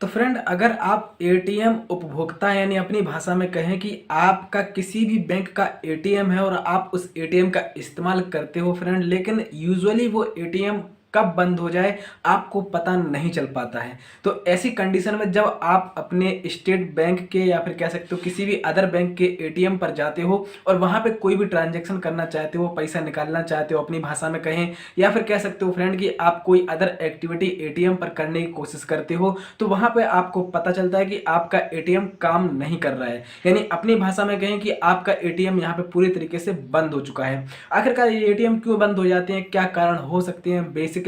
तो फ्रेंड, अगर आप एटीएम उपभोक्ता यानी अपनी भाषा में कहें कि आपका किसी भी बैंक का एटीएम है और आप उस एटीएम का इस्तेमाल करते हो फ्रेंड, लेकिन यूजुअली वो एटीएम कब बंद हो जाए आपको पता नहीं चल पाता है। तो ऐसी कंडीशन में जब आप अपने स्टेट बैंक के या फिर कह सकते हो किसी भी अदर बैंक के एटीएम पर जाते हो और वहां पे कोई भी ट्रांजैक्शन करना चाहते हो, पैसा निकालना चाहते हो अपनी भाषा में कहें, या फिर कह सकते हो फ्रेंड कि आप कोई अदर एक्टिविटी एटीएम पर करने की कोशिश करते हो, तो वहां पे आपको पता चलता है कि आपका एटीएम काम नहीं कर रहा है। यानी अपनी भाषा में कहें कि आपका एटीएम यहाँ पे पूरी तरीके से बंद हो चुका है। आखिरकार ये एटीएम क्यों बंद हो जाते हैं, क्या कारण हो सकते हैं, बेसिकली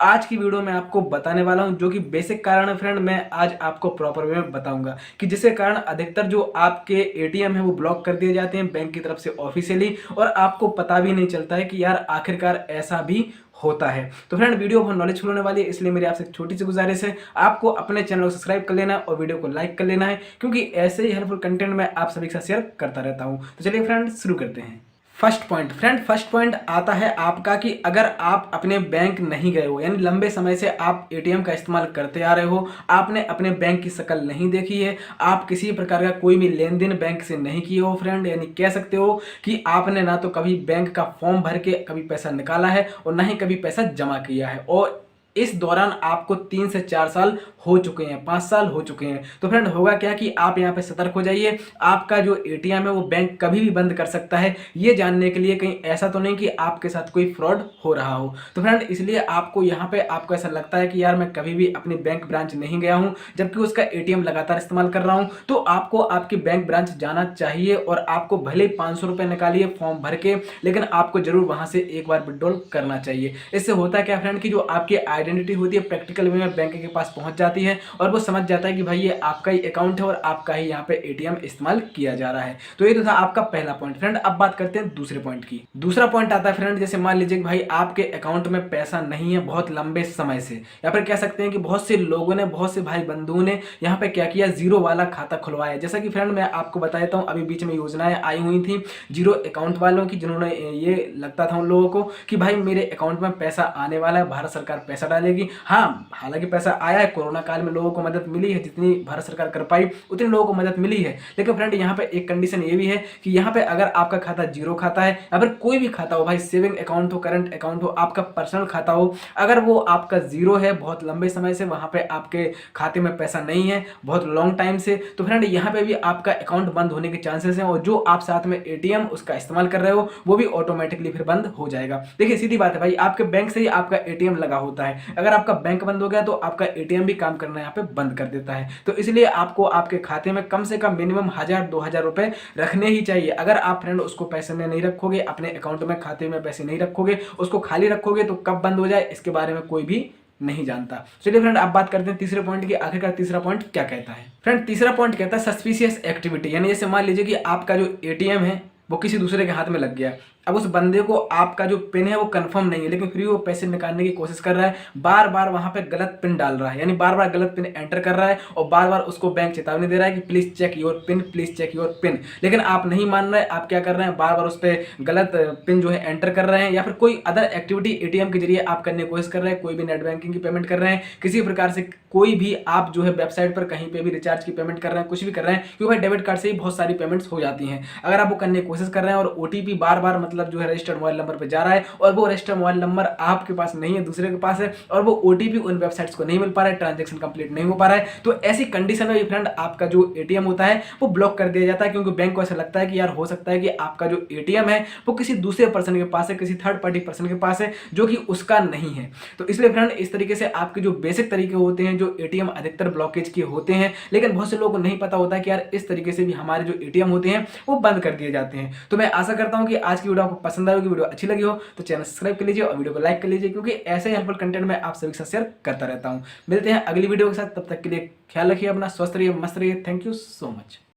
आज की वीडियो में आपको बताने वाला हूं। जो कि बेसिक कारण है फ्रेंड, मैं आज आपको प्रॉपर वे में बताऊंगा कि जिसके कारण अधिकतर जो आपके एटीएम है वो ब्लॉक कर दिए जाते हैं बैंक की तरफ से ऑफिशियली, और आपको पता भी नहीं चलता है कि यार आखिरकार ऐसा भी होता है। तो फ्रेंड, वीडियो बहुत नॉलेजफुल होने वाली है, इसलिए मेरी आपसे एक छोटी सी गुजारिश है, आपको अपने चैनल को सब्सक्राइब कर लेना है और वीडियो को लाइक कर लेना है, क्योंकि ऐसे ही हेल्पफुल कंटेंट मैं आप सभी के साथ शेयर करता रहता हूं। तो चलिए फ्रेंड, शुरू करते हैं। First point friend, first point आता है आपका कि अगर आप अपने बैंक नहीं गए हो, यानी लंबे समय से आप एटीएम का इस्तेमाल करते आ रहे हो, आपने अपने बैंक की शक्ल नहीं देखी है, आप किसी प्रकार का कोई भी लेन देन बैंक से नहीं किए हो फ्रेंड, यानी कह सकते हो कि आपने ना तो कभी बैंक का फॉर्म भर के कभी पैसा निकाला है और ना ही कभी पैसा जमा किया है, और इस दौरान आपको 3 से 4 साल हो चुके हैं, 5 साल हो चुके हैं। तो फ्रेंड, होगा क्या कि आप यहाँ पे सतर्क हो जाइए। आपका जो एटीएम है वो बैंक कभी भी बंद कर सकता है, ये जानने के लिए कहीं ऐसा तो नहीं कि आपके साथ कोई फ्रॉड हो रहा हो। तो फ्रेंड, इसलिए आपको यहाँ पे आपको ऐसा लगता है कि यार मैं कभी भी अपनी बैंक ब्रांच नहीं गया हूँ, जबकि उसका एटीएम लगातार इस्तेमाल कर रहा हूँ, तो आपको आपकी बैंक ब्रांच जाना चाहिए और आपको भले 500 रुपये निकालिए फॉर्म भर के, लेकिन आपको जरूर वहां से एक बार विड्रॉल करना चाहिए। इससे होता क्या फ्रेंड कि जो आपकी आइडेंटिटी होती है प्रैक्टिकल वे में बैंक के पास पहुंच जाती है और वो समझ जाता है कि भाई ये आपका ही अकाउंट है और आपका ही यहाँ पे एटीएम इस्तेमाल किया जा रहा है। तो ये तो था आपका पहला पॉइंट। फ्रेंड, अब बात करते हैं दूसरे पॉइंट की। दूसरा पॉइंट आता है फ्रेंड, जैसे मान लीजिए कि भाई आपके अकाउंट में पैसा नहीं है बहुत लंबे समय से, या फिर कह सकते हैं कि बहुत से लोगों ने, बहुत से भाई बंधुओं ने यहाँ पे क्या किया, जीरो वाला खाता खुलवाया। जैसा कि फ्रेंड मैं आपको बता देता हूँ, अभी बीच में योजनाएं आई हुई थी जीरो अकाउंट वालों की, जिन्होंने ये लगता था उन लोगों को कि भाई मेरे अकाउंट में पैसा आने वाला है, भारत सरकार पैसा डालेगी। हाँ, हालांकि पैसा आया है, कोरोना काल में लोगों को मदद मिली है, जितनी भारत सरकार कर पाई उतनी लोगों को मदद मिली है। लेकिन फ्रेंड, यहाँ पे एक कंडीशन ये भी है कि यहाँ पे अगर आपका खाता जीरो खाता है, अगर कोई भी खाता हो, भाई सेविंग अकाउंट हो, करंट अकाउंट हो, आपका पर्सनल खाता हो, अगर वो आपका जीरो है बहुत लंबे समय से, वहां पे आपके खाते में पैसा नहीं है बहुत लॉन्ग टाइम से, तो फ्रेंड यहाँ पे भी आपका अकाउंट बंद होने के चांसेस हैं, और जो आप साथ में एटीएम उसका इस्तेमाल कर रहे हो वो भी ऑटोमेटिकली फिर बंद हो जाएगा। देखिए सीधी बात है भाई, आपके बैंक से ही आपका एटीएम लगा होता है, अगर आपका बैंक बंद हो गया तो आपका एटीएम भी काम करना यहाँ पे बंद कर देता है। तो इसलिए आपको आपके खाते में कम से कम मिनिमम 1000-2000 रुपए रखने ही चाहिए। अगर आप फ्रेंड उसको पैसे में नहीं रखोगे, अपने अकाउंट में खाते में पैसे नहीं रखोगे, उसको खाली रखोगे, तो कब बंद हो जाए इसके बारे में कोई भी नहीं जानता। चलिए फ्रेंड, अब बात करते हैं तीसरे पॉइंट की। आखिरकार तीसरा पॉइंट क्या कहता है फ्रेंड? तीसरा पॉइंट कहता है सस्पिशियस एक्टिविटी, यानी जैसे मान लीजिए कि आपका जो एटीएम है वो किसी दूसरे के हाथ में लग गया, अब उस बंदे को आपका जो पिन है वो कंफर्म नहीं है, लेकिन फिर वो पैसे निकालने की कोशिश कर रहा है, बार बार वहां पे गलत पिन डाल रहा है, यानी बार बार गलत पिन एंटर कर रहा है, और बार बार उसको बैंक चेतावनी दे रहा है कि please check your pin, please check your pin. लेकिन आप नहीं मान रहे, आप क्या कर रहे हैं, बार बार उस पर गलत पिन जो है एंटर कर रहे हैं, या फिर कोई अदर एक्टिविटी एटीएम के जरिए आप करने की कोशिश कर रहे हैं, कोई भी नेट बैंकिंग की पेमेंट कर रहे हैं, किसी प्रकार से कोई भी आप जो है वेबसाइट पर कहीं पे भी रिचार्ज की पेमेंट कर रहे हैं, कुछ भी कर रहे हैं, क्योंकि भाई डेबिट कार्ड से ही बहुत सारी पेमेंट्स हो जाती हैं। अगर आप वो करने की कोशिश कर रहे हैं और ओटीपी बार बार मतलब जो है रजिस्टर्ड मोबाइल नंबर पे जा रहा है, और वो रजिस्टर्ड मोबाइल नंबर आपके पास नहीं है, दूसरे के पास है, और वो ओटीपी उन वेबसाइट्स को नहीं मिल पा रहा है, ट्रांजैक्शन कंप्लीट नहीं हो पा रहा है, तो ऐसी कंडीशन में फ्रेंड आपका जो एटीएम होता है वो ब्लॉक कर दिया जाता है, क्योंकि बैंक को ऐसा लगता है कि यार हो सकता है कि आपका जो एटीएम है वो किसी दूसरे पर्सन के पास है, किसी थर्ड पार्टी पर्सन के पास है, जो कि उसका नहीं है। तो इसलिए फ्रेंड इस तरीके से आपके जो बेसिक तरीके होते हैं, जो एटीएम अधिकतर ब्लॉकेज के होते हैं, लेकिन बहुत से लोगों को नहीं पता होता कि यार इस तरीके से भी हमारे जो एटीएम होते हैं वो बंद कर दिए जाते हैं। तो मैं आशा करता हूं कि आज की वीडियो आपको पसंद आई होगी, वीडियो अच्छी लगी हो तो चैनल सब्सक्राइब कर लीजिए और वीडियो को लाइक कर लीजिए, क्योंकि ऐसे हेल्पफुल कंटेंट मैं आप सभी के साथ शेयर करता रहता हूं। मिलते हैं अगली वीडियो के साथ, तब तक के लिए ख्याल रखिए अपना, स्वस्थ रहिए, मस्त रहिए। Thank you so much.